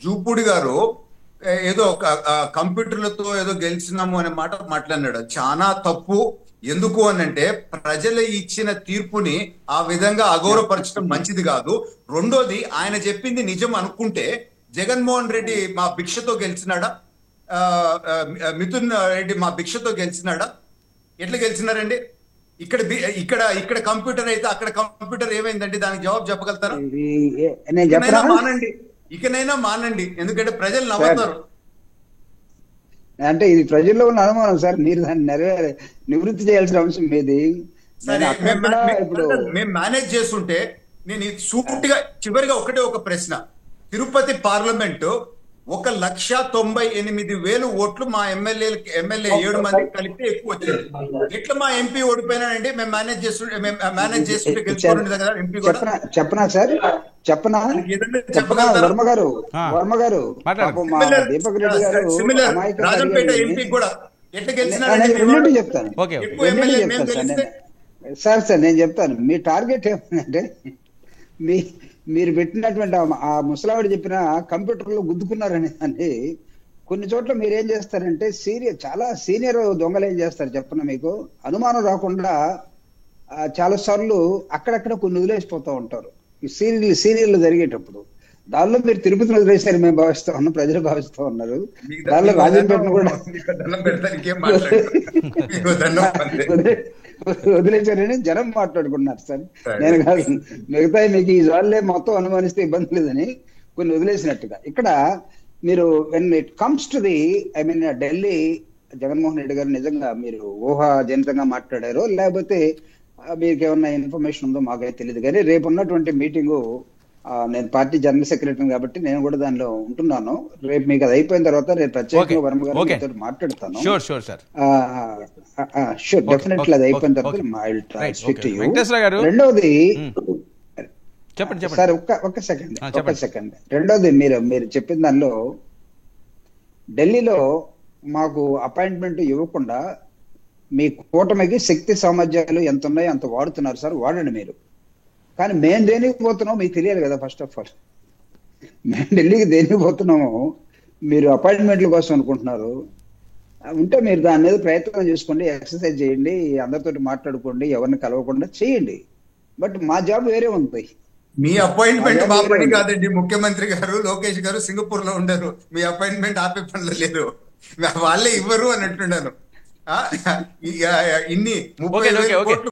జూపూడి గారు ఏదో ఒక కంప్యూటర్లతో ఏదో గెలిచినాము అనే మాట మాట్లాడినాడు. అది చాలా తప్పు. ఎందుకు అనంటే ప్రజలు ఇచ్చిన తీర్పుని ఆ విధంగా అగౌరవపరచడం మంచిది కాదు. రెండోది, ఆయన చెప్పింది నిజం అనుకుంటే జగన్మోహన్ రెడ్డి మా భిక్షతో గెలిచినాడా? ఆ, ఆ, మిథున్ రెడ్డి మా భిక్షతో గెలిచినాడా? ఎట్లా గెలిచినారండి? ఇక్కడ ఇక్కడ కంప్యూటర్ అయితే అక్కడ కంప్యూటర్ ఏమైందండి? దానికి జవాబు చెప్పగలుగుతారా? ఇది నేను ఇకనైనా చెప్పనా మానండి. ఇకనైనా మానండి, ఎందుకంటే ప్రజలు సార్? నవ్వుతారు. అంటే ఇది ప్రజల్లో ఉన్న అనుమానం సార్. మీరు దాన్ని నివృత్తి చేయాల్సిన అంశం మీది. నేను సరే, అక్కడక్కడ ఇప్పుడు మేము మేనేజ్ చేస్తుంటే నేను సూటిగా చివరిగా ఒకటే ఒక ప్రశ్న. తిరుపతి పార్లమెంటు 1,98,000 ఓట్లు మా ఎమ్మెల్యే 7 మంది కలిపి ఎక్కువ వచ్చింది. ఎట్లా మా ఎంపీ ఓడిపోయినాడండి? మేము మేనేజ్ చేస్తుంటే గెలుచుకోండి కదా ఎంపీ కూడా. చెప్పనా చెప్పనా సార్? చెప్పనా దానికి ఏదైనా చెప్పనా చెప్పగలుగుతారా? వర్మ గారు? ఆ, వర్మ గారు మాట్లాడండి. పాపం మా సిమిలర్ దీపక్ రెడ్డి గారు సిమిలర్ అమాయకంగా రాజంపేట అడిగారు. ఎంపీ కూడా ఎట్లా నేను గెలిచినాడండి మీ రెండింటి వాడు? చెప్తాను. Okay okay. ఎక్కువ రెండింటి ఎమ్మెల్యే మేము చెప్తాను సార్. గెలిస్తే సార్ నేను చెప్తాను. మీ టార్గెట్ ఏమంటే మీ మీరు పెట్టినటువంటి ఆ ముసలావిడ చెప్పిన కంప్యూటర్లో గుద్దుకున్నారని అని కొన్ని చోట్ల మీరు ఏం చేస్తారంటే చాలా సీనియర్ దొంగలు ఏం చేస్తారు చెప్పిన మీకు అనుమానం రాకుండా చాలా సార్లు అక్కడక్కడ కొన్ని వదిలేసిపోతూ ఉంటారు. ఈ సీరియల్లు జరిగేటప్పుడు దానిలో మీరు తిరుపతిని వదిలేశారు మేము భావిస్తా ఉన్నాం, ప్రజలు భావిస్తూ ఉన్నారు. దానిలో రాజంపేటను కూడా దండం పెడతానికి ఏం మాట్లాడు. మీకు దండం అంతే. వదిలేశారని జనం మాట్లాడుకున్నారు సార్. నేను కాదు, మిగతా మీకు ఈ వాళ్ళే మొత్తం అనుమానిస్తే ఇబ్బంది లేదని కొన్ని వదిలేసినట్టుగా. ఇక్కడ మీరు when it comes to the Delhi, Jaganmohan Reddy గారు నిజంగా మీరు ఊహాజనితంగా మాట్లాడారో లేకపోతే మీకు ఏమన్నా ఇన్ఫర్మేషన్ ఉందో మాకైతే తెలియదు. కానీ రేపు ఉన్నటువంటి మీటింగు నేను పార్టీ జనరల్ సెక్రటరీ కాబట్టి నేను కూడా దానిలో ఉంటున్నాను. రేపు మీకు అది అయిపోయిన తర్వాత రేపు ప్రత్యేకంగా వర్మ గారితో మాట్లాడతాను. Sure sure sir. Sure, definitely అది అయిపోయిన తర్వాత వెంకటేశ్వర గారు రెండవది చెప్పండి చెప్పండి సార్, ఒక్క సెకండ్. రెండోది మీరు చెప్పిన దానిలో ఢిల్లీలో మాకు అపాయింట్మెంట్ ఇవ్వకుండా మీ కూటమికి శక్తి సామర్థ్యాలు ఎంత ఉన్నాయో అంత వాడుతున్నారు సార్, వాడండి మీరు. కానీ మేము దేనికి పోతున్నాం మీకు తెలియాలి కదా. ఫస్ట్ ఆఫ్ ఆల్ మేము ఢిల్లీకి దేనికి పోతున్నామో మీరు అపాయింట్మెంట్ల కోసం అనుకుంటున్నారు. ఉంటే మీరు దాని మీద ప్రయత్నం చేసుకోండి, ఎక్సర్సైజ్ చేయండి, అందరితో మాట్లాడుకోండి, ఎవరిని కలవకుండా చేయండి. బట్ మా జాబ్ వేరే ఉంది. మీ అపాయింట్మెంట్ మా పని కాదండి. ముఖ్యమంత్రి గారు, లోకేష్ గారు సింగపూర్ లో ఉండరు. మీ అపాయింట్మెంట్ ఆపే పనులు లేరు, వాళ్ళే ఇవ్వరు అని అంటున్నాను. ఇన్ని 30,000 కోట్లు